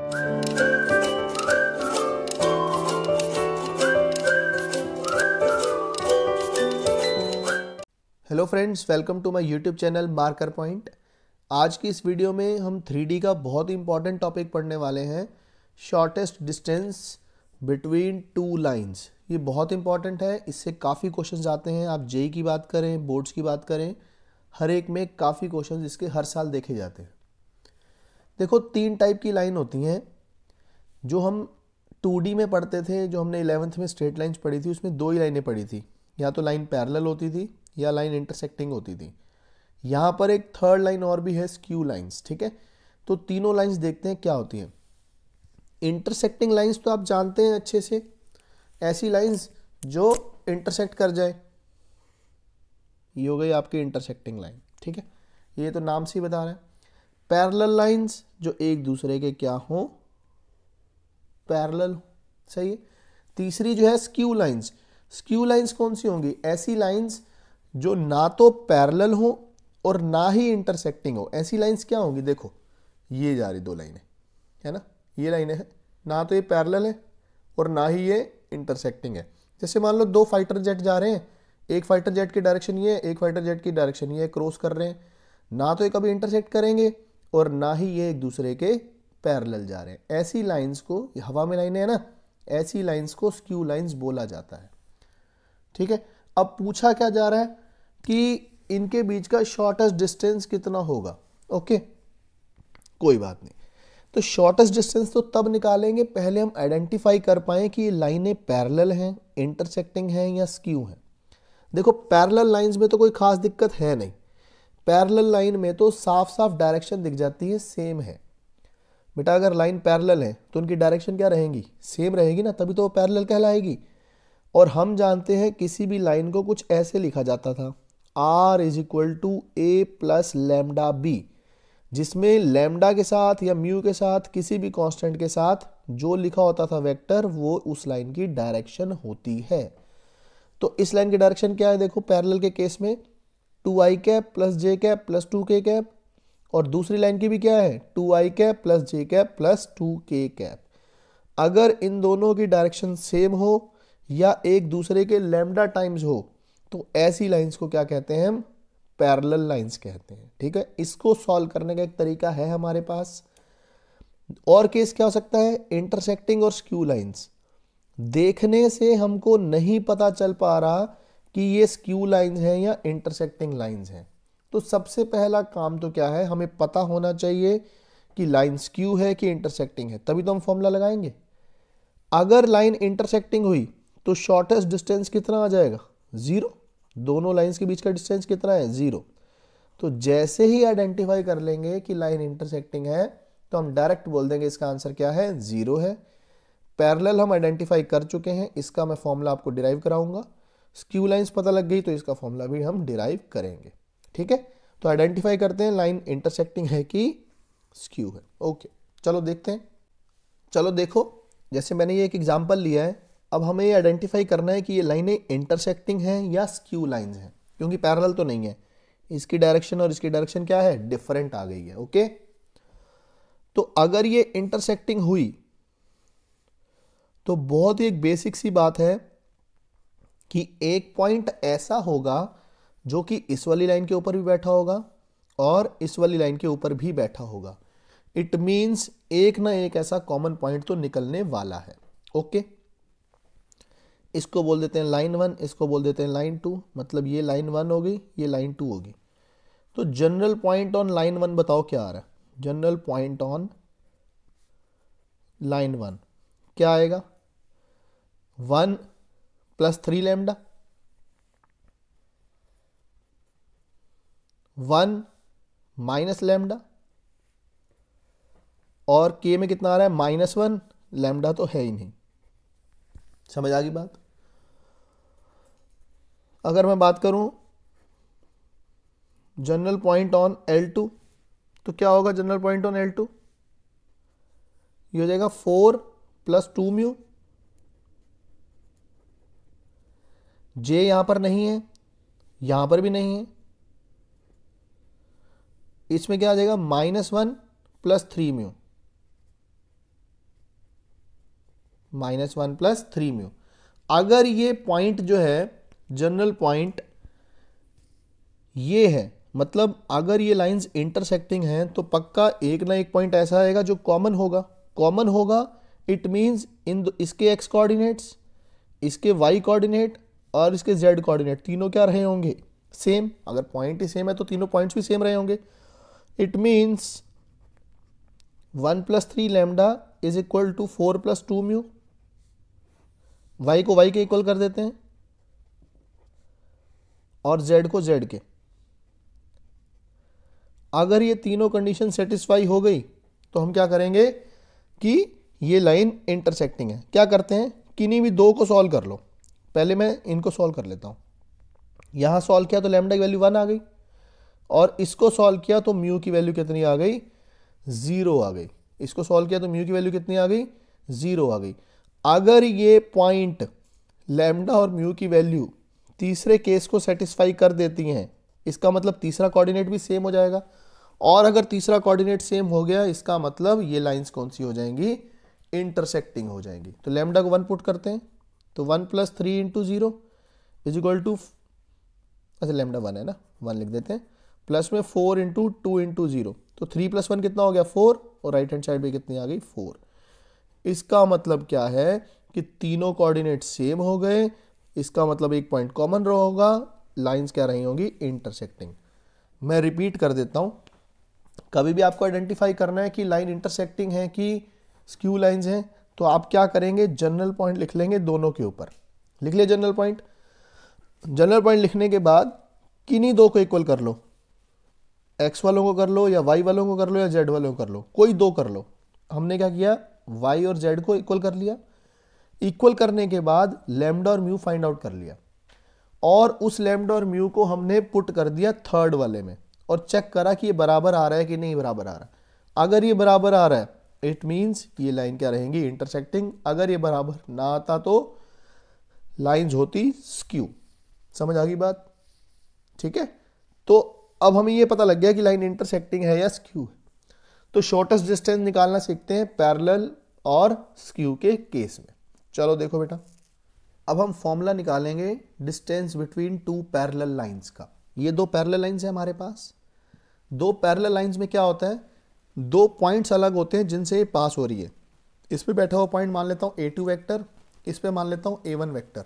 Hello friends, welcome to my YouTube channel Marker Point. आज की इस वीडियो में हम 3D का बहुत ही इंपॉर्टेंट टॉपिक पढ़ने वाले हैं, shortest distance between two lines. ये बहुत इंपॉर्टेंट है, इससे काफ़ी क्वेश्चंस आते हैं। आप जेई की बात करें, बोर्ड्स की बात करें, हर एक में काफ़ी क्वेश्चंस इसके हर साल देखे जाते हैं। देखो, 3 टाइप की लाइन होती हैं जो हम 2D में पढ़ते थे। जो हमने 11th में स्ट्रेट लाइन्स पढ़ी थी, उसमें 2 ही लाइनें पढ़ी थी, या तो लाइन पैरेलल होती थी या लाइन इंटरसेक्टिंग होती थी। यहाँ पर एक थर्ड लाइन और भी है, स्क्यू लाइंस। ठीक है, तो तीनों लाइंस देखते हैं क्या होती हैं। इंटरसेक्टिंग लाइंस तो आप जानते हैं अच्छे से, ऐसी लाइंस जो इंटरसेक्ट कर जाए, ये हो गई आपकी इंटरसेक्टिंग लाइन। ठीक है, ये तो नाम से ही बता रहा है। पैरेलल लाइंस जो एक दूसरे के क्या हो, पैरेलल। सही है। तीसरी जो है स्क्यू लाइंस। स्क्यू लाइंस कौन सी होंगी? ऐसी लाइंस जो ना तो पैरेलल हो और ना ही इंटरसेक्टिंग हो। ऐसी लाइंस क्या होंगी? देखो, ये जा रही 2 लाइनें है ना, ये लाइनें हैं, ना तो ये पैरेलल है और ना ही ये इंटरसेक्टिंग है। जैसे मान लो 2 फाइटर जेट जा रहे हैं, एक फाइटर जेट की डायरेक्शन ये है, एक फाइटर जेट की डायरेक्शन ये है, क्रॉस कर रहे हैं। ना तो ये कभी इंटरसेक्ट करेंगे और ना ही ये एक दूसरे के पैरेलल जा रहे हैं। ऐसी लाइंस को, हवा में लाइनें है ना, ऐसी लाइंस को स्क्यू लाइंस बोला जाता है। ठीक है, अब पूछा क्या जा रहा है कि इनके बीच का शॉर्टेस्ट डिस्टेंस कितना होगा। ओके, कोई बात नहीं। तो शॉर्टेस्ट डिस्टेंस तो तब निकालेंगे, पहले हम आइडेंटिफाई कर पाए कि ये लाइनें पैरेलल हैं, इंटरसेक्टिंग हैं या स्क्यू हैं। देखो, पैरेलल लाइंस में तो कोई खास दिक्कत है नहीं। पैरेलल लाइन में तो साफ साफ डायरेक्शन दिख जाती है, सेम है। बेटा, अगर लाइन पैरेलल है तो उनकी डायरेक्शन क्या रहेगी? सेम रहेगी ना, तभी तो वो पैरेलल कहलाएगी। और हम जानते हैं किसी भी लाइन को कुछ ऐसे लिखा जाता था, R is equal to a plus lambda B, जिसमें लैम्डा के साथ या म्यू के साथ, किसी भी कांस्टेंट के साथ जो लिखा होता था वेक्टर, वो उस लाइन की डायरेक्शन होती है। तो इस लाइन की डायरेक्शन क्या है? देखो, पैरेलल के केस में 2i कैप प्लस जे कैप प्लस 2k कैप, और दूसरी लाइन की भी क्या है? 2i कैप प्लस जे कैप प्लस 2k कैप। अगर इन दोनों की डायरेक्शन सेम हो या एक दूसरे के लैम्डा टाइम्स हो, तो ऐसी लाइंस को क्या कहते हैं? हम पैरेलल लाइंस कहते हैं। ठीक है, इसको सॉल्व करने का एक तरीका है हमारे पास। और केस क्या हो सकता है? इंटरसेक्टिंग और स्क्यू लाइंस। देखने से हमको नहीं पता चल पा रहा कि ये स्क्यू लाइंस हैं या इंटरसेक्टिंग लाइंस हैं। तो सबसे पहला काम तो क्या है? हमें पता होना चाहिए कि लाइन स्क्यू है कि इंटरसेक्टिंग है, तभी तो हम फॉर्मूला लगाएंगे। अगर लाइन इंटरसेक्टिंग हुई तो शॉर्टेस्ट डिस्टेंस कितना आ जाएगा? 0। दोनों लाइंस के बीच का डिस्टेंस कितना है? 0। तो जैसे ही आइडेंटिफाई कर लेंगे कि लाइन इंटरसेक्टिंग है, तो हम डायरेक्ट बोल देंगे इसका आंसर क्या है? 0 है। पैरेलल हम आइडेंटिफाई कर चुके हैं, इसका मैं फॉर्मूला आपको डिराइव कराऊंगा। स्क्यू लाइंस पता लग गई तो इसका फॉर्मूला भी हम डिराइव करेंगे। ठीक है, तो आइडेंटिफाई करते हैं लाइन इंटरसेक्टिंग है कि स्क्यू है। ओके, चलो देखते हैं। चलो देखो, जैसे मैंने ये एक एग्जांपल लिया है, अब हमें ये आइडेंटिफाई करना है कि ये लाइनें इंटरसेक्टिंग हैं या स्क्यू लाइंस हैं, क्योंकि पैरेलल तो नहीं है। इसकी डायरेक्शन और इसकी डायरेक्शन क्या है? डिफरेंट आ गई है। ओके, तो अगर ये इंटरसेक्टिंग हुई तो बहुत ही एक बेसिक सी बात है कि एक पॉइंट ऐसा होगा जो कि इस वाली लाइन के ऊपर भी बैठा होगा और इस वाली लाइन के ऊपर भी बैठा होगा। इट मीन्स एक ना एक ऐसा कॉमन पॉइंट तो निकलने वाला है। ओके, इसको बोल देते हैं लाइन 1, इसको बोल देते हैं लाइन 2। मतलब ये लाइन 1 होगी, ये लाइन 2 होगी। तो जनरल पॉइंट ऑन लाइन 1 बताओ क्या आ रहा है? जनरल पॉइंट ऑन लाइन 1 क्या आएगा? 1 प्लस 3 लैम्डा, 1 माइनस लैम्डा, और के में कितना आ रहा है? -1। लैम्डा तो है ही नहीं। समझ आ गई बात? अगर मैं बात करूं जनरल पॉइंट ऑन L2, तो क्या होगा जनरल पॉइंट ऑन L2? ये हो जाएगा 4 प्लस 2 म्यू। जे यहां पर नहीं है, यहां पर भी नहीं है, इसमें क्या आ जाएगा? -1 प्लस 3 म्यू। -1 plus 3 mu. अगर ये पॉइंट जो है जनरल पॉइंट ये है, मतलब अगर ये लाइंस इंटरसेक्टिंग हैं तो पक्का एक ना एक पॉइंट ऐसा आएगा जो कॉमन होगा। कॉमन होगा इट मीन्स इसके एक्स कोऑर्डिनेट्स, इसके वाई कोऑर्डिनेट और इसके जेड कोऑर्डिनेट तीनों क्या रहे होंगे, सेम। अगर पॉइंट ही सेम है तो तीनों पॉइंट्स भी सेम रहे होंगे। It means 1 plus 3 lambda is equal to 4 plus 2 mu. Y को वाई के इक्वल कर देते हैं और जेड को जेड के। अगर ये तीनों कंडीशन सेटिस्फाई हो गई तो हम क्या करेंगे कि ये लाइन इंटरसेक्टिंग है। क्या करते हैं, किन्हीं भी दो को सॉल्व कर लो। पहले मैं इनको सॉल्व कर लेता हूं। यहां सॉल्व किया तो लैम्डा की वैल्यू 1 आ गई और इसको सॉल्व किया तो म्यू की वैल्यू कितनी आ गई, 0 आ गई। इसको सॉल्व किया तो म्यू की वैल्यू कितनी आ गई, 0 आ गई। अगर ये पॉइंट लैम्डा और म्यू की वैल्यू तीसरे केस को सेटिस्फाई कर देती हैं, इसका मतलब तीसरा कोऑर्डिनेट भी सेम हो जाएगा। और अगर तीसरा कोऑर्डिनेट सेम हो गया इसका मतलब ये लाइंस कौन सी हो जाएंगी, इंटरसेक्टिंग हो जाएंगी। तो लैम्डा को 1 पुट करते हैं तो 1 plus 3 into 0 is equal to, अच्छा लैम्डा 1 है ना, 1 लिख देते हैं, प्लस में 4 इंटू 2 इंटू 0 तो 3 प्लस 1 कितना हो गया 4 और राइट हैंड साइड पे कितनी आ गई 4। इसका मतलब क्या है कि तीनों कोऑर्डिनेट सेम हो गए। इसका मतलब एक पॉइंट कॉमन होगा, लाइंस क्या रही होंगी, इंटरसेक्टिंग। मैं रिपीट कर देता हूं, कभी भी आपको आइडेंटिफाई करना है कि लाइन इंटरसेक्टिंग है कि स्क्यू लाइंस हैं तो आप क्या करेंगे, जनरल पॉइंट लिख लेंगे दोनों के ऊपर। लिख लिया जनरल पॉइंट। जनरल पॉइंट लिखने के बाद किन्हीं दो को इक्वल कर लो, एक्स वालों को कर लो या वाई वालों को कर लो या जेड वालों को कर लो, कोई दो कर लो। हमने क्या किया, वाई और जेड को इक्वल कर लिया। इक्वल करने के बाद लैम्डा और म्यू फाइंड आउट कर लिया और उस लैम्डा और म्यू को हमने पुट कर दिया थर्ड वाले में और चेक करा कि ये बराबर आ रहा है कि नहीं बराबर आ रहा है। अगर ये बराबर आ रहा है इट मीन्स ये लाइन क्या रहेंगी, इंटरसेक्टिंग। अगर ये बराबर ना आता तो लाइंस होती स्क्यू। समझ आ गई बात, ठीक है। तो अब हमें ये पता लग गया कि लाइन इंटरसेक्टिंग है या स्क्यू है। तो शॉर्टेस्ट डिस्टेंस निकालना सीखते हैं पैरेलल और स्क्यू के केस में। चलो देखो बेटा, अब हम फॉर्मूला निकालेंगे distance between to parallel lines का। ये दो पैरेलल लाइंस है हमारे पास। दो पैरेलल लाइंस में क्या होता है, दो पॉइंट्स अलग होते हैं जिनसे ये पास हो रही है। इस पे बैठा हुआ पॉइंट मान लेता हूं A2 वेक्टर, इस पे मान लेता हूं A1 वेक्टर,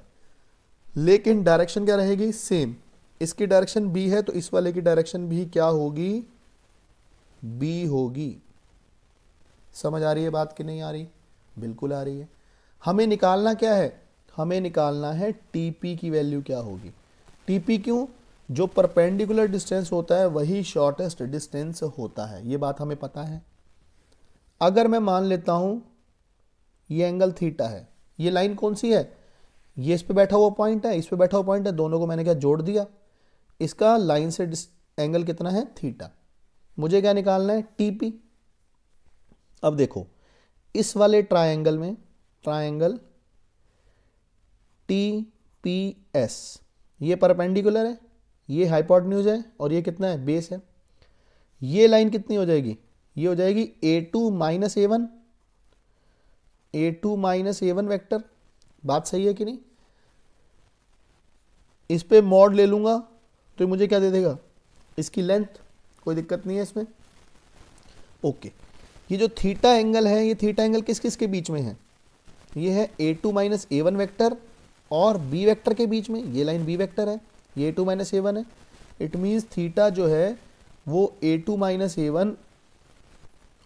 लेकिन डायरेक्शन क्या रहेगी, सेम। इसकी डायरेक्शन B है तो इस वाले की डायरेक्शन भी क्या होगी, B होगी। समझ आ रही है बात कि नहीं आ रही, बिल्कुल आ रही है। हमें निकालना क्या है, हमें निकालना है TP की वैल्यू क्या होगी। TP क्यों, जो परपेंडिकुलर डिस्टेंस होता है वही शॉर्टेस्ट डिस्टेंस होता है, ये बात हमें पता है। अगर मैं मान लेता हूं ये एंगल थीटा है, ये लाइन कौन सी है, ये इस पे बैठा हुआ पॉइंट है, इस पे बैठा हुआ पॉइंट है, दोनों को मैंने क्या जोड़ दिया। इसका लाइन से एंगल कितना है, थीटा। मुझे क्या निकालना है, TP। अब देखो इस वाले ट्रायंगल में, ट्रायंगल TPS, ये परपेंडिकुलर है, ये हाइपोटेन्यूज है और ये कितना है, बेस है। ये लाइन कितनी हो जाएगी, ये हो जाएगी A2 minus A1, A2 minus A1 vector. बात सही है कि नहीं। इस पे मॉड ले लूंगा तो मुझे क्या दे देगा, इसकी लेंथ, कोई दिक्कत नहीं है इसमें। ओके, ये जो थीटा एंगल है, ये थीटा एंगल किस किस के बीच में है, ये है A2 माइनस A1 वेक्टर और B वेक्टर के बीच में। ये लाइन B वेक्टर है, ये A2 माइनस A1 है। इट मीन्स थीटा जो है वो A2 माइनस A1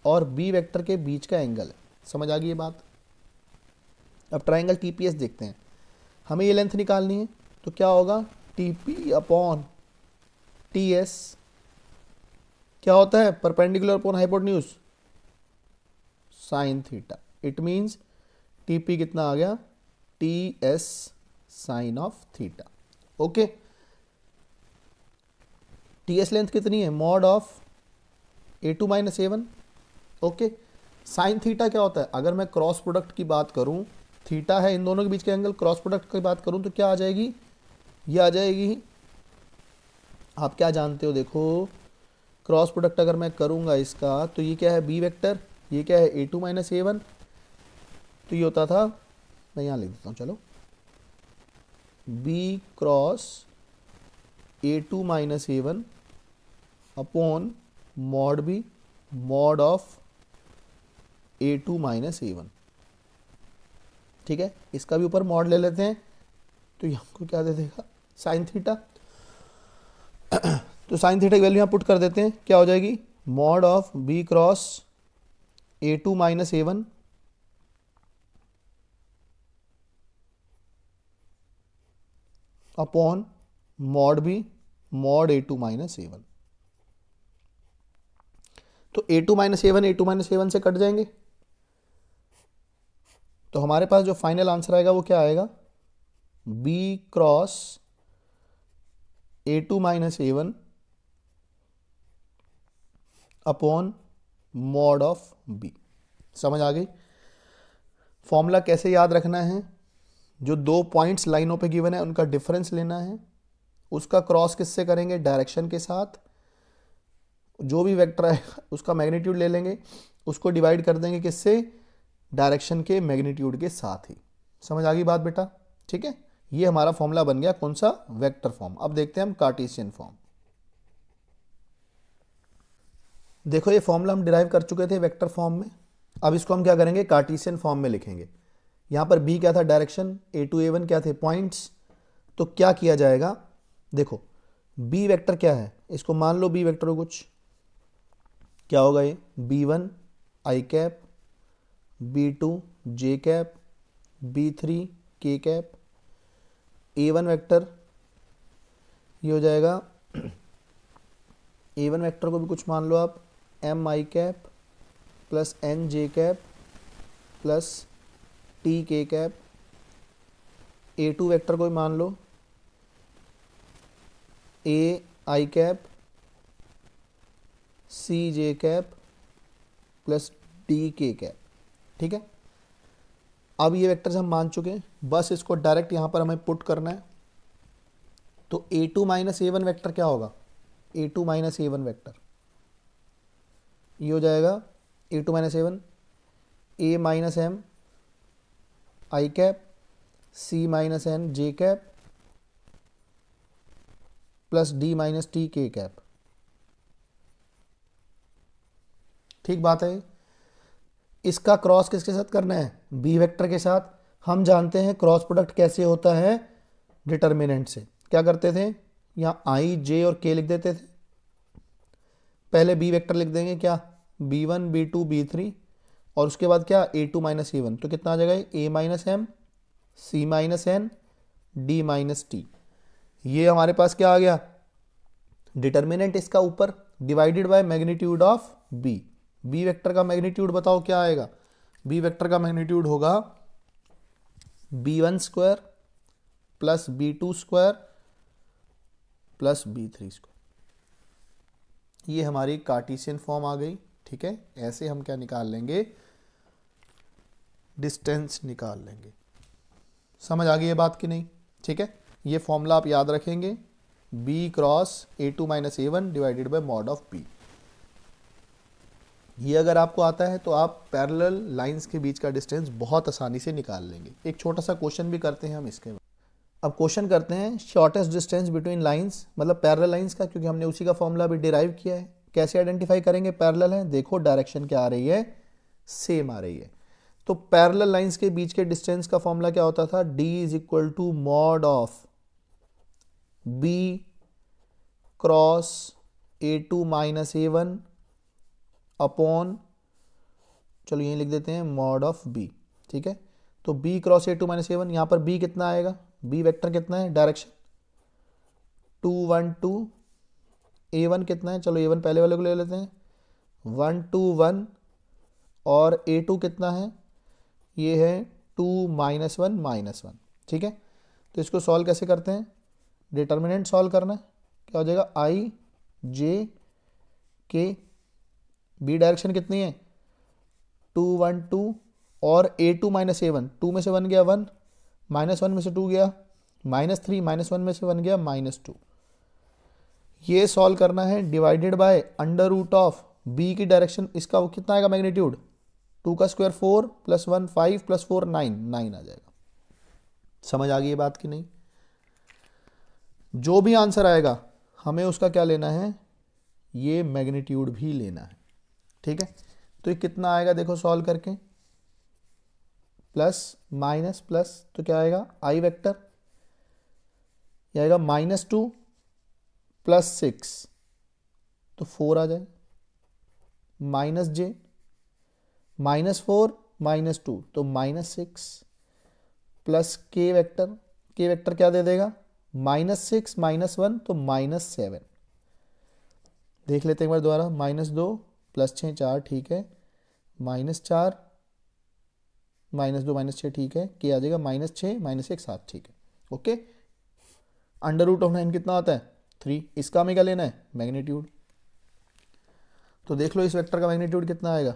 और B वेक्टर के बीच का एंगल है। समझ आ गई ये बात। अब ट्राइंगल TPS देखते हैं, हमें ये लेंथ निकालनी है तो क्या होगा, TP अपॉन TS क्या होता है, perpendicular upon hypotenuse, sine theta. It means TP कितना आ गया, TS sine of theta. Okay, TS length कितनी है, mod of A2 minus A1। Okay, sine theta क्या होता है, अगर मैं क्रॉस प्रोडक्ट की बात करूं, थीटा है इन दोनों के बीच के एंगल, क्रॉस प्रोडक्ट की बात करूं तो क्या आ जाएगी, ये आ जाएगी, आप क्या जानते हो, देखो क्रॉस प्रोडक्ट अगर मैं करूंगा इसका तो ये क्या है, B वेक्टर, ये क्या है A2 माइनस A1, तो ये होता था मैं यहाँ लिख देता हूँ, चलो B cross A2 minus A1 upon mod B mod of A2 minus A1। ठीक है, इसका भी ऊपर मॉड ले लेते हैं, तो ये हमको क्या दे देगा, साइन थीटा। तो साइन थीटा की वैल्यू यहाँ पुट कर देते हैं, क्या हो जाएगी, mod of B cross A2 minus A1 upon mod B mod A2 minus A1। तो A2 माइनस A1 से कट जाएंगे, तो हमारे पास जो फाइनल आंसर आएगा वो क्या आएगा, B cross A2 minus A1 upon mod of B। समझ आ गई। फॉर्मूला कैसे याद रखना है, जो दो पॉइंट्स लाइनों पे गिवन है उनका डिफरेंस लेना है, उसका क्रॉस किससे करेंगे, डायरेक्शन के साथ, जो भी वेक्टर है उसका मैग्नीट्यूड ले लेंगे, उसको डिवाइड कर देंगे किससे, डायरेक्शन के मैग्नीट्यूड के साथ ही। समझ आ गई बात बेटा। ठीक है, ये हमारा फॉर्मूला बन गया, कौन सा, वेक्टर फॉर्म। अब देखते हैं हम कार्टेशियन फॉर्म। देखो ये फॉर्मूला हम डिराइव कर चुके थे वेक्टर फॉर्म में, अब इसको हम क्या करेंगे, कार्टेशियन फॉर्म में लिखेंगे। यहां पर बी क्या था, डायरेक्शन, A2 A1 क्या थे, पॉइंट्स। तो क्या किया जाएगा, देखो बी वेक्टर क्या है, इसको मान लो बी वेक्टर हो कुछ, क्या होगा ये, B1 I cap, B2 J cap, B3 K cap, A1 vector ये हो जाएगा, A1 वेक्टर को भी कुछ मान लो आप, M I cap plus N J cap plus T K cap. A2 vector को भी मान लो A I cap C J cap plus D K cap. ठीक है, अब ये वेक्टर्स हम मान चुके हैं, बस इसको डायरेक्ट यहां पर हमें पुट करना है। तो A2 माइनस A1 वेक्टर क्या होगा, A2 माइनस A1 वेक्टर ये हो जाएगा A2 minus A1 A minus M I cap C minus N J cap plus D minus T K cap. ठीक बात है। इसका क्रॉस किसके साथ करना है, बी वेक्टर के साथ। हम जानते हैं क्रॉस प्रोडक्ट कैसे होता है, डिटर्मिनेंट से। क्या करते थे, यहाँ I J और K लिख देते थे, पहले बी वेक्टर लिख देंगे क्या, B1 B2 B3 और उसके बाद क्या, A2 माइनस A1। तो कितना आ जाएगा, A minus M C minus N D minus T। ये हमारे पास क्या आ गया, डिटर्मिनेंट इसका ऊपर divided by magnitude of B. B vector का मैग्नीट्यूड बताओ क्या आएगा, बी वेक्टर का मैग्नीट्यूड होगा B1 square plus B2 square plus B3 square. ये हमारी कार्टेशियन फॉर्म आ गई। ठीक है, ऐसे हम क्या निकाल लेंगे, डिस्टेंस निकाल लेंगे। समझ आ गई ये बात कि नहीं। ठीक है, ये फॉर्मूला आप याद रखेंगे, B cross A2 minus A1 divided by mod of B। ये अगर आपको आता है तो आप पैरेलल लाइंस के बीच का डिस्टेंस बहुत आसानी से निकाल लेंगे। एक छोटा सा क्वेश्चन भी करते हैं हम इसके। अब क्वेश्चन करते हैं शॉर्टेस्ट डिस्टेंस बिटवीन लाइंस, मतलब पैरेलल लाइंस का, क्योंकि हमने उसी का फॉर्मूला भी डिराइव किया है। कैसे आइडेंटिफाई करेंगे पैरेलल है, देखो डायरेक्शन क्या आ रही है, सेम आ रही है। तो पैरेलल लाइंस के बीच के डिस्टेंस का फॉर्मूला क्या होता था, D is equal to mod of B cross A2 minus A1 upon, चलो यहीं लिख देते हैं, मॉड ऑफ B। ठीक है, तो B cross A2 minus A1, यहां पर B कितना आएगा, B वेक्टर कितना है, डायरेक्शन 2 1 2, A1 कितना है, चलो A1 पहले वाले को ले लेते हैं, 1 2 1, और A2 कितना है, ये है 2 माइनस 1 माइनस 1। ठीक है, तो इसको सॉल्व कैसे करते हैं, डिटर्मिनेंट सॉल्व करना है, क्या हो जाएगा, I J K, B direction कितनी है, 2 1 2, और A2 माइनस A1, 2 में से 1 गया 1, माइनस 1 में से 2 गया -3, माइनस 1 में से 1 गया -2। ये सॉल्व करना है, divided by under root of B की डायरेक्शन, इसका वो कितना आएगा मैग्नीट्यूड, 2 का स्क्वायर 4 प्लस 1 5 प्लस 4 9 आ जाएगा। समझ आ गई ये बात कि नहीं? जो भी आंसर आएगा हमें उसका क्या लेना है, ये मैग्नीट्यूड भी लेना है, ठीक है। तो ये कितना आएगा देखो सॉल्व करके, प्लस माइनस प्लस, तो क्या आएगा आई वेक्टर, ये आएगा -2 + 6 तो 4 आ जाए, -j -4 -2 तो -6 प्लस k वेक्टर क्या दे देगा, -6 -1 तो -7। देख लेते हैं एक बार दोबारा, -2 + 6 4 ठीक है, -4 -2 -6 ठीक है, k आ जाएगा -6 -1 7 ठीक है, ओके। √9 कितना होता है 3, इसका हमें क्या लेना है मैग्नीट्यूड। तो देख लो इस वेक्टर का मैग्नीट्यूड कितना आएगा,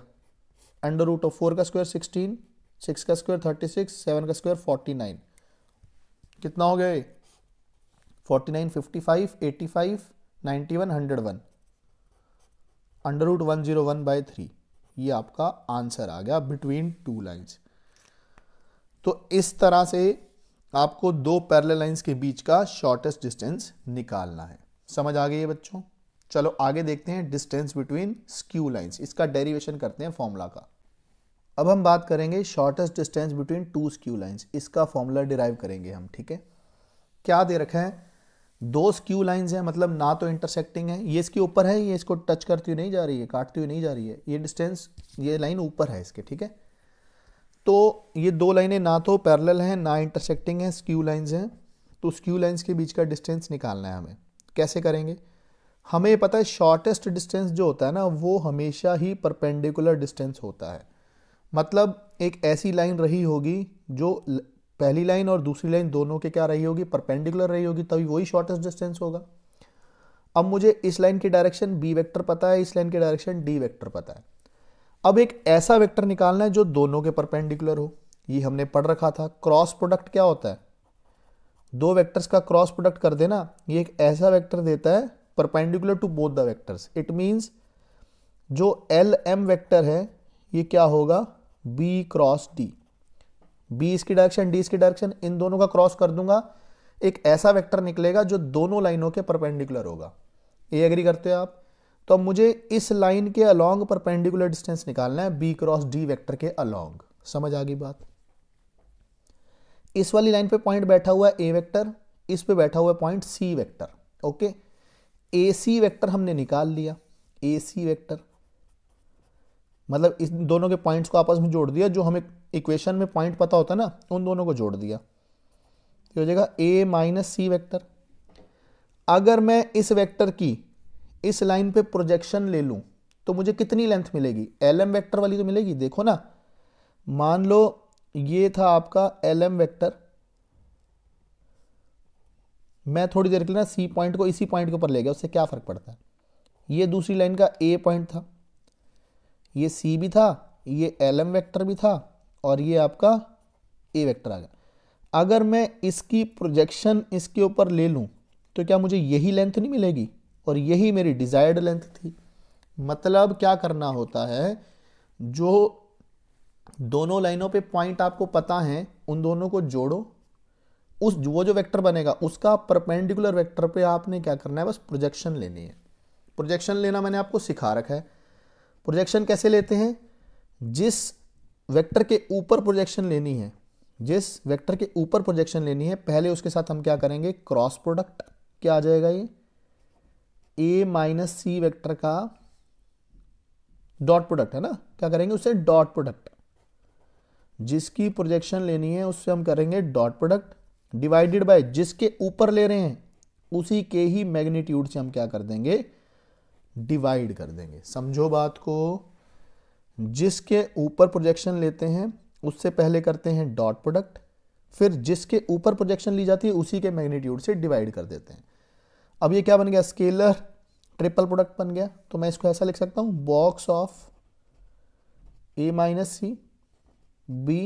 √4 का स्क्वायर 16, 6 का स्क्वायर 36, 7 का स्क्वायर 49, कितना हो गया ये 49 55 85 91 101, √101/3, ये आपका आंसर आ गया बिटवीन टू लाइंस। तो इस तरह से आपको दो पैरेलल लाइंस के बीच का शॉर्टेस्ट डिस्टेंस निकालना है। समझ आ गई है बच्चों? चलो आगे देखते हैं डिस्टेंस बिटवीन स्क्यू लाइंस, इसका डेरिवेशन करते हैं फॉर्मूला का। अब हम बात करेंगे shortest distance between two skew lines, इसका फॉर्मूला डिराइव करेंगे हम, ठीक है। क्या दे रखा है, दो स्क्यू लाइंस हैं, मतलब ना तो इंटरसेक्टिंग है, ये इसके ऊपर है, ये इसको टच करती हुई नहीं जा रही है, काटती हुई नहीं जा रही है, ये डिस्टेंस, ये लाइन ऊपर है इसके, ठीक है। तो ये दो लाइनें ना तो पैरेलल हैं ना इंटरसेक्टिंग है, स्क्यू लाइंस हैं। तो स्क्यू लाइंस के बीच का डिस्टेंस निकालना है हमें। कैसे करेंगे, हमें पता है शॉर्टेस्ट डिस्टेंस जो होता है ना वो हमेशा ही परपेंडिकुलर डिस्टेंस होता है। मतलब एक ऐसी लाइन रही होगी जो पहली लाइन और दूसरी लाइन दोनों के क्या रही होगी, परपेंडिकुलर रही होगी, तभी वही शॉर्टेस्ट डिस्टेंस होगा। अब मुझे इस लाइन की डायरेक्शन बी वेक्टर पता है, इस लाइन की डायरेक्शन डी वेक्टर पता है। अब एक ऐसा वेक्टर निकालना है जो दोनों के परपेंडिकुलर हो। ये हमने पढ़ रखा था, क्रॉस प्रोडक्ट क्या होता है, दो वेक्टर्स का क्रॉस प्रोडक्ट कर देना, ये एक ऐसा वेक्टर देता है perpendicular to both the vectors. It means जो एल एम वेक्टर है ये क्या होगा, बी क्रॉस डी, बी इसकी डायरेक्शन डी इसकी डायरेक्शन, इन दोनों का क्रॉस कर दूंगा, एक ऐसा वेक्टर निकलेगा जो दोनों लाइनों के परपेंडिकुलर होगा। ये एग्री करते हो आप? तो अब मुझे इस लाइन के अलोंग परपेंडिकुलर डिस्टेंस निकालना है बी क्रॉस डी वेक्टर के अलोंग। समझ आ गई बात? इस वाली लाइन पे पॉइंट बैठा हुआ है ए वेक्टर, इस पे बैठा हुआ है पॉइंट सी वेक्टर, ओके। ए सी वेक्टर हमने निकाल लिया, ए सी वेक्टर मतलब इस दोनों के पॉइंट्स को आपस में जोड़ दिया, जो हमें इक्वेशन में पॉइंट पता होता है ना उन दोनों को जोड़ दिया, तो हो जाएगा ए माइनस सी वेक्टर। अगर मैं इस वेक्टर की इस लाइन पे प्रोजेक्शन ले लूं तो मुझे कितनी लेंथ मिलेगी, एल एम वेक्टर वाली तो मिलेगी। देखो ना, मान लो ये था आपका एल एम वेक्टर, मैं थोड़ी देर के लिए ना सी पॉइंट को इसी पॉइंट के ऊपर ले गया, उससे क्या फर्क पड़ता है। ये दूसरी लाइन का ए पॉइंट था, ये सी भी था, ये एल एम वेक्टर भी था, और ये आपका ए वेक्टर आ गया। अगर मैं इसकी प्रोजेक्शन इसके ऊपर ले लूं तो क्या मुझे यही लेंथ नहीं मिलेगी, और यही मेरी डिजायर्ड लेंथ थी। मतलब क्या करना होता है, जो दोनों लाइनों पे पॉइंट आपको पता है उन दोनों को जोड़ो, उस वो जो वेक्टर बनेगा उसका परपेंडिकुलर वेक्टर पे आपने क्या करना है, बस प्रोजेक्शन लेनी है। प्रोजेक्शन लेना मैंने आपको सिखा रखा है। प्रोजेक्शन कैसे लेते हैं, जिस वेक्टर के ऊपर प्रोजेक्शन लेनी है, जिस वेक्टर के ऊपर प्रोजेक्शन लेनी है, पहले उसके साथ हम क्या करेंगे, क्रॉस प्रोडक्ट। क्या आ जाएगा, ये ए माइनस सी वेक्टर का डॉट प्रोडक्ट है ना, क्या करेंगे उससे डॉट प्रोडक्ट। जिसकी प्रोजेक्शन लेनी है उससे हम करेंगे डॉट प्रोडक्ट, डिवाइडेड बाय जिसके ऊपर ले रहे हैं उसी के ही मैग्नीट्यूड से हम क्या कर देंगे, डिवाइड कर देंगे। समझो बात को, जिसके ऊपर प्रोजेक्शन लेते हैं उससे पहले करते हैं डॉट प्रोडक्ट, फिर जिसके ऊपर प्रोजेक्शन ली जाती है उसी के मैग्नीट्यूड से डिवाइड कर देते हैं। अब ये क्या बन गया, स्केलर ट्रिपल प्रोडक्ट बन गया। तो मैं इसको ऐसा लिख सकता हूं, box of A minus C B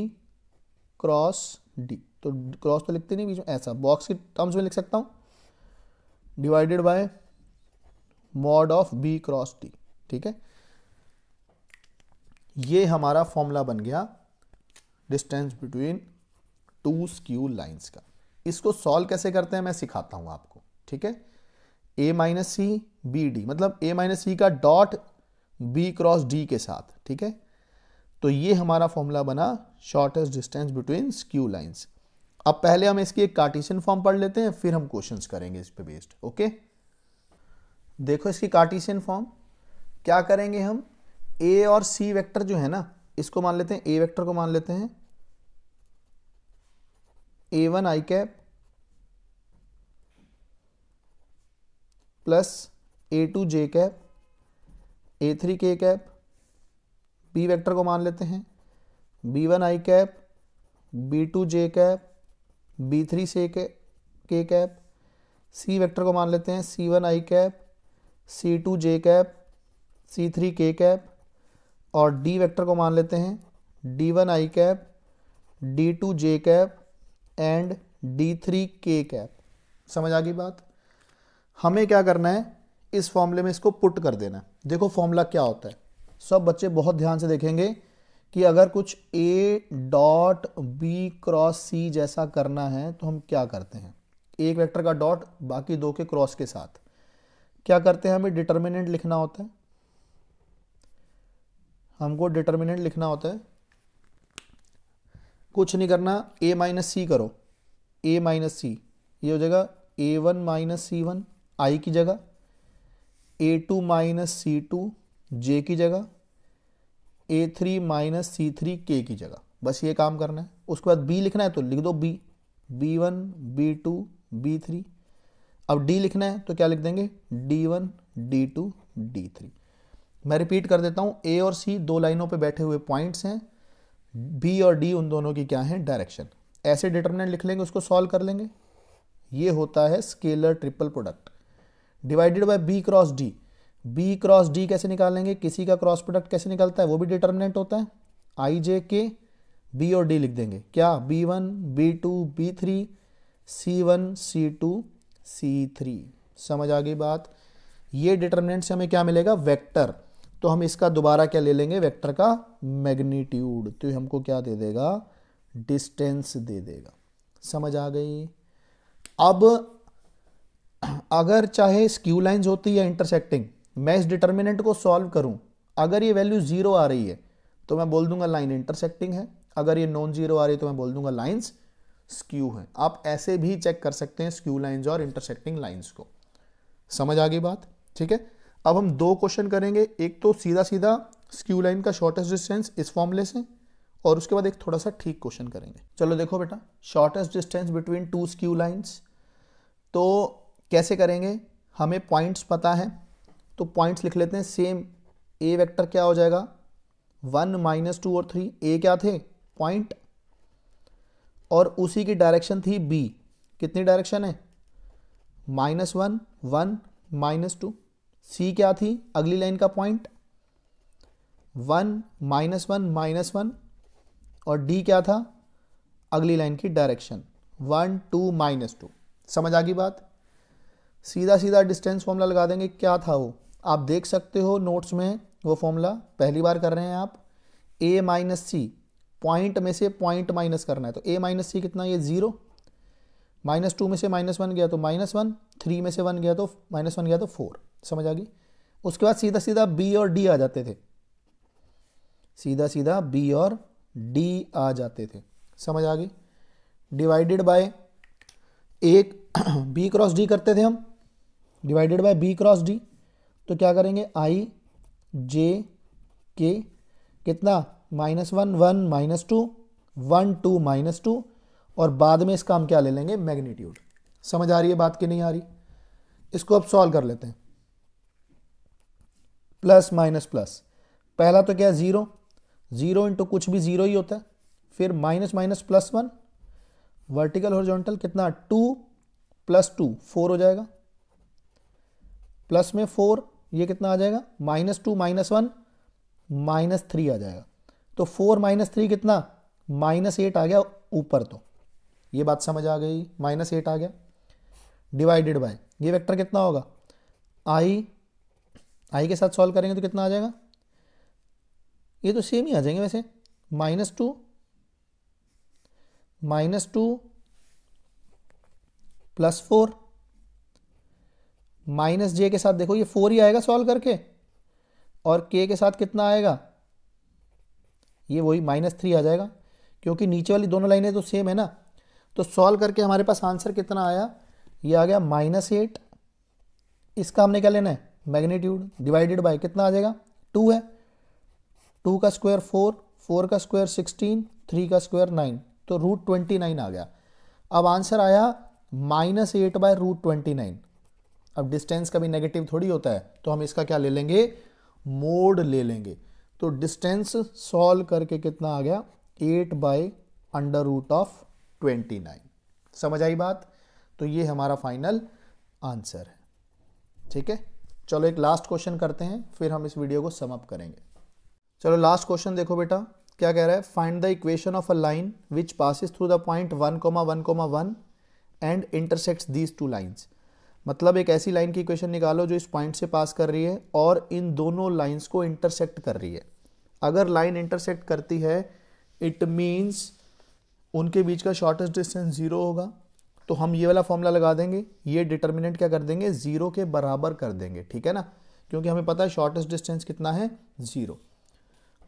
cross D, तो क्रॉस तो लिखते नहीं बीच में, ऐसा बॉक्स के टर्म्स में लिख सकता हूं, divided by mod of B cross D. ठीक है, ये हमारा फॉर्मूला बन गया distance between two skew lines का। इसको सॉल्व कैसे करते हैं मैं सिखाता हूं आपको, ठीक है। a minus C B D, मतलब a माइनस सी का डॉट b क्रॉस d के साथ, ठीक है। तो ये हमारा फॉर्मूला बना shortest distance between skew lines. अब पहले हम इसकी एक कार्टेशियन फॉर्म पढ़ लेते हैं, फिर हम क्वेश्चंस करेंगे इस पे बेस्ड, ओके। देखो इसकी कार्टेशियन फॉर्म क्या करेंगे हम, a और c वेक्टर जो है ना, इसको मान लेते हैं, a वेक्टर को मान लेते हैं a1 आई कैप प्लस a2 जे कैप a3 के कैप, b वेक्टर को मान लेते हैं b1 आई कैप b2 जे कैप b3 से के कैप, c वेक्टर को मान लेते हैं c1 आई कैप c2 जे कैप c3 के कैप, और d वेक्टर को मान लेते हैं d1 I cap d2 J cap and d3 के कैप। समझ आ गई बात। हमें क्या करना है, इस फॉर्मूले में इसको पुट कर देना। देखो फॉर्मूला क्या होता है, सब बच्चे बहुत ध्यान से देखेंगे कि अगर कुछ a dot b cross c जैसा करना है तो हम क्या करते हैं, एक वेक्टर का डॉट बाकी दो के क्रॉस के साथ क्या करते हैं, हमें डिटर्मिनेंट लिखना होता है, हमको डिटर्मिनेंट लिखना होता है। कुछ नहीं करना, a माइनस सी करो, a माइनस सी, ये हो जाएगा a1 माइनस सी वन आई की जगह, a2 माइनस सी टू जे की जगह, a3 माइनस सी थ्री के की जगह। बस ये काम करना है। उसके बाद b लिखना है तो लिख दो b, b1 b2 b3। अब d लिखना है तो क्या लिख देंगे d1 d2 d3। मैं रिपीट कर देता हूं, a और c दो लाइनों पे बैठे हुए पॉइंट्स हैं, b और d उन दोनों की क्या है डायरेक्शन। ऐसे डिटरमिनेंट लिख लेंगे, उसको सॉल्व कर लेंगे। ये होता है scalar triple product divided by b cross d। b cross d कैसे निकालेंगे, किसी का क्रॉस प्रोडक्ट कैसे निकलता है, वो भी डिटरमिनेंट होता है। i j k b और d लिख देंगे, क्या b1 b2 b3 c1 c2 c3। समझ आ गई बात। ये डिटरमिनेंट से हमें क्या मिलेगा, वेक्टर। तो हम इसका दोबारा क्या ले लेंगे, वेक्टर का मैग्नीट्यूड, तो हमको क्या दे देगा, डिस्टेंस दे देगा। समझ आ गई। अब अगर चाहे स्क्यू लाइंस होती या इंटरसेक्टिंग, मैं इस डिटर्मिनेंट को सॉल्व करूं, अगर ये वैल्यू जीरो आ रही है तो मैं बोल दूंगा लाइन इंटरसेक्टिंग है, अगर ये नॉन जीरो आ रही है तो मैं बोल दूंगा लाइंस स्क्यू है। आप ऐसे भी चेक कर सकते हैं स्क्यू लाइंस और इंटरसेक्टिंग लाइंस को। समझ आ गई बात, ठीक है। अब हम दो क्वेश्चन करेंगे, एक तो सीधा सीधा स्क्यू लाइन का शॉर्टेस्ट डिस्टेंस इस फॉर्मूले से, और उसके बाद एक थोड़ा सा ठीक क्वेश्चन करेंगे। चलो देखो बेटा, shortest distance between two skew lines तो कैसे करेंगे, हमें पॉइंट्स पता है तो पॉइंट्स लिख लेते हैं सेम। ए वेक्टर क्या हो जाएगा 1 माइनस 2 और 3, ए क्या थे पॉइंट, और उसी की डायरेक्शन थी बी। कितनी डायरेक्शन है -1 1 -2। सी क्या थी अगली लाइन का पॉइंट 1 -1 -1, और डी क्या था अगली लाइन की डायरेक्शन 1 2 -2। समझ आ गई बात। सीधा सीधा डिस्टेंस फॉर्मूला लगा देंगे, क्या था वो आप देख सकते हो नोट्स में, वो फॉर्मूला पहली बार कर रहे हैं आप। a माइनस सी, पॉइंट में से पॉइंट माइनस करना है, तो a माइनस सी कितना, ये 0, -2 में से -1 गया तो -1, 3 में से 1 गया तो -1 गया तो 4। समझ आ गई। उसके बाद सीधा सीधा b और d आ जाते थे, सीधा सीधा b और d आ जाते थे। समझ आ गई। डिवाइडेड बाय एक b क्रॉस d करते थे हम, divided by b cross d, तो क्या करेंगे i j k कितना -1 1 -2 1 2 -2, और बाद में इसका हम क्या ले लेंगे मैग्नीट्यूड। समझ आ रही है बात कि नहीं आ रही। इसको अब सॉल्व कर लेते हैं। प्लस माइनस प्लस, पहला तो क्या 0 0 इंटू कुछ भी 0 ही होता है, फिर minus minus plus 1, vertical horizontal कितना 2 + 2 4 हो जाएगा, प्लस में 4, ये कितना आ जाएगा -2 -1 -3 आ जाएगा। तो 4 -3 कितना -8 आ गया ऊपर। तो ये बात समझ आ गई, -8 आ गया। डिवाइडेड बाय ये वेक्टर कितना होगा आई के साथ सॉल्व करेंगे तो कितना आ जाएगा, ये तो सेम ही आ जाएंगे वैसे, -2 -2 +4 -j के साथ देखो ये 4 ही आएगा सॉल्व करके, और k के साथ कितना आएगा, ये वही -3 आ जाएगा, क्योंकि नीचे वाली दोनों लाइनें तो सेम है ना। तो सॉल्व करके हमारे पास आंसर कितना आया, ये आ गया -8। इसका हमने क्या लेना है, मैग्नीट्यूड, डिवाइडेड बाय कितना आ जाएगा, 2 है, 2 का स्क्वायर 4, 4 का स्क्वायर 16, 3 का स्क्वायर 9, तो √29 आ गया। अब आंसर आया -8/√29। अब डिस्टेंस कभी नेगेटिव थोड़ी होता है, तो हम इसका क्या ले लेंगे, मोड ले लेंगे। तो डिस्टेंस सॉल्व करके कितना आ गया, 8/√29। समझ आई बात। तो ये हमारा फाइनल आंसर है। ठीक है, चलो एक लास्ट क्वेश्चन करते हैं, फिर हम इस वीडियो को सम अप करेंगे। चलो लास्ट क्वेश्चन देखो बेटा, क्या कह रहा है, find the equation of a line which passes through the point 1,1,1 and intersects these two lines. मतलब एक ऐसी लाइन की इक्वेशन निकालो जो इस पॉइंट से पास कर रही है और इन दोनों लाइंस को इंटरसेक्ट कर रही है। अगर लाइन इंटरसेक्ट करती है इट मीन्स उनके बीच का शॉर्टेस्ट डिस्टेंस 0 होगा। तो हम ये वाला फॉर्मूला लगा देंगे, ये डिटर्मिनेंट क्या कर देंगे, 0 के बराबर कर देंगे। ठीक है ना, क्योंकि हमें पता है शॉर्टेस्ट डिस्टेंस कितना है, 0।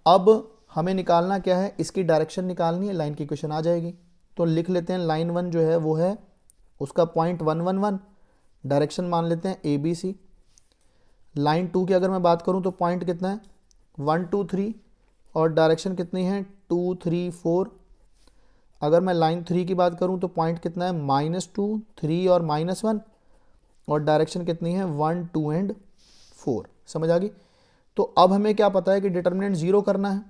अब हमें निकालना क्या है, इसकी डायरेक्शन निकालनी है, लाइन की इक्वेशन आ जाएगी। तो लिख लेते हैं लाइन 1 जो है वो है उसका पॉइंट 1, 1, 1, डायरेक्शन मान लेते हैं ABC। लाइन 2 की अगर मैं बात करूं तो पॉइंट कितना है, 1, 2, 3, और डायरेक्शन कितनी है, 2, 3, 4। अगर मैं लाइन 3 की बात करूं तो पॉइंट कितना है, -2, 3 और -1, और डायरेक्शन कितनी है, 1, 2 एंड 4। समझ आ गई। तो अब हमें क्या पता है कि डिटर्मिनेंट 0 करना है।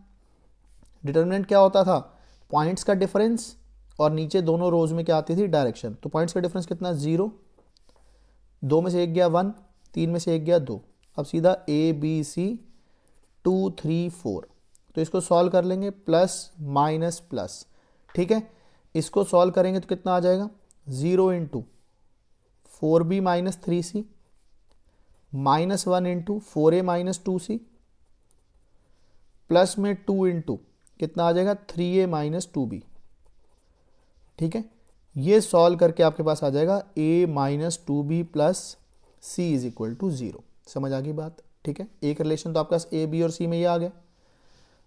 डिटर्मिनेंट क्या होता था, पॉइंट्स का डिफरेंस, और नीचे दोनों रोज में क्या आती थी, डायरेक्शन। तो पॉइंट्स का डिफरेंस कितना, 0, 2 में से 1 गया 1, 3 में से 1 गया 2। अब सीधा ABC 2, 3, 4। तो इसको सॉल्व कर लेंगे, प्लस माइनस प्लस। ठीक है, इसको सॉल्व करेंगे तो कितना आ जाएगा, 0 × 4B - 3C -1 × 4A - 2C plus में 2 × कितना आ जाएगा, 3A - 2B। ठीक है, ये सॉल्व करके आपके पास आ जाएगा A - 2B + C = 0। समझ आ गई बात। ठीक है, एक रिलेशन तो आपके पास A, B और C में ये आ गया।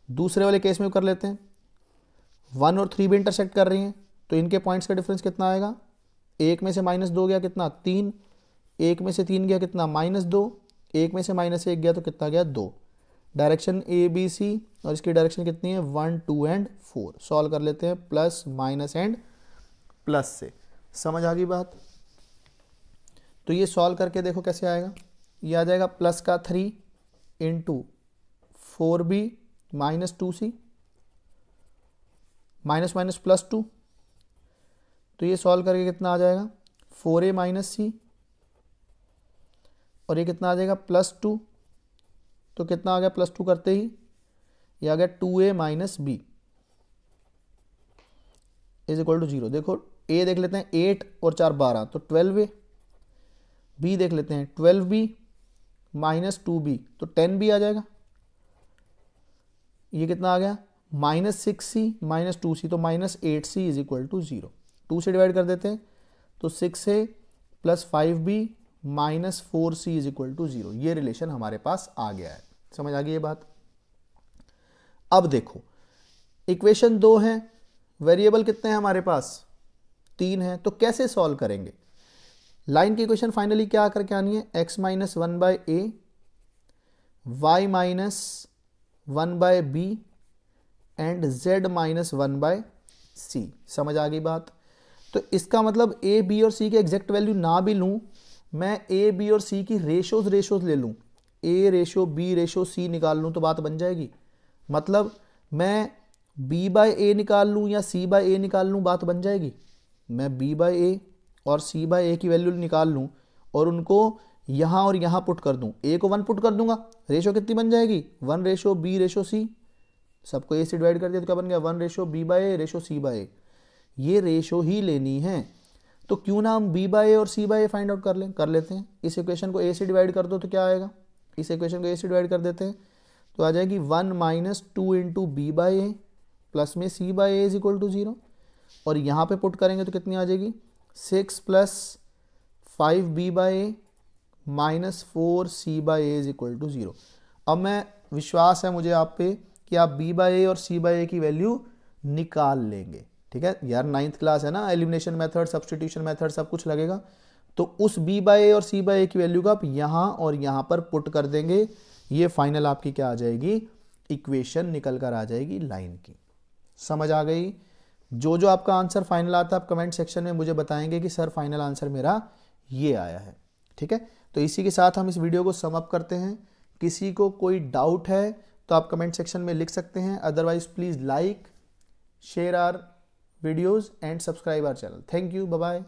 दूसरे वाले केस में कर लेते हैं, 1 और 3 भी इंटरसेक्ट कर रही हैं, तो इनके पॉइंट्स का डिफरेंस कितना आएगा, 1 में से -2 गया कितना, 3, 1 में से 3 गया कितना, -2, 1 में से -1 गया तो कितना गया, 2। डायरेक्शन ABC और इसकी डायरेक्शन कितनी है, 1, 2 एंड 4। सॉल्व कर लेते हैं, प्लस माइनस एंड प्लस से। समझ आ गई बात। तो ये सॉल्व करके देखो कैसे आएगा, ये आ जाएगा प्लस का 3 × 4B - 2C माइनस माइनस +2। तो ये सॉल्व करके कितना आ जाएगा, 4A - C, और ये कितना आ जाएगा, +2। तो कितना आ गया, +2 करते ही ये आ गया 2A - B = 0। देखो A देख लेते हैं, 8 और 4 12, तो 12A। B देख लेते हैं, 12B - 2B, तो 10B आ जाएगा। ये कितना आ गया, -6C - 2C, तो -8C = 0। 2 से डिवाइड कर देते हैं तो 6A + 5B - 4C = 0। ये रिलेशन हमारे पास आ गया है। समझ आ गई ये बात। अब देखो इक्वेशन 2 है, वेरिएबल कितने हैं हमारे पास, 3 है, तो कैसे सॉल्व करेंगे। लाइन की इक्वेशन फाइनली क्या करके आनी है, x - 1/a, y - 1/b and z - 1/c। समझ आ गई बात। तो इसका मतलब a, b और c के एग्जैक्ट वैल्यू ना भी लूं, मैं a, b और c की रेशोज ले लूं, a/b/c निकाल लूं तो बात बन जाएगी। मतलब मैं b/a निकाल लूं या c/a निकाल लूं, बात बन जाएगी। मैं b/a और c/a की वैल्यू निकाल लूं और उनको यहां और यहां पुट कर दूं, a को 1 पुट कर दूंगा, रेशो कितनी बन जाएगी, 1/b/c। सबको a से डिवाइड कर दिया तो क्या बन गया, 1/b/a/c/a। ये रेशो ही लेनी है, तो क्यों ना हम b/a और c/a फाइंड आउट कर लेते हैं। इस इक्वेशन को a से डिवाइड कर दो तो क्या आएगा, इस इक्वेशन को a से डिवाइड कर देते हैं तो आ जाएगी 1 - 2 × b/a प्लस में c/a = 0। और यहाँ पे पुट करेंगे तो कितनी आ जाएगी 6 plus 5b/a minus 4c/a is equal to 0। अब मैं विश्वास है मुझे आप पे कि आप b/a और c/a की वैल्यू निकाल लेंगे। ठीक है यार, 9th क्लास है ना, एलिमिनेशन मेथड, सब्स्टिट्यूशन मेथड सब कुछ लगेगा। तो उस b/a और c/a की वैल्यू को आप यहाँ और यहाँ पर पुट कर देंगे, ये फाइनल आपकी क्या आ जाएगी, इक्वेशन निकल कर आ जाएगी लाइन की। समझ आ गई? जो जो आपका आंसर फाइनल आता है आप कमेंट सेक्शन में मुझे बताएंगे कि सर फाइनल आंसर मेरा ये आया है। ठीक है, तो इसी के साथ हम इस वीडियो को सम अप करते हैं। किसी को कोई डाउट है तो आप कमेंट सेक्शन में लिख सकते हैं, otherwise please like, share our videos and subscribe our channel. Thank you, bye bye.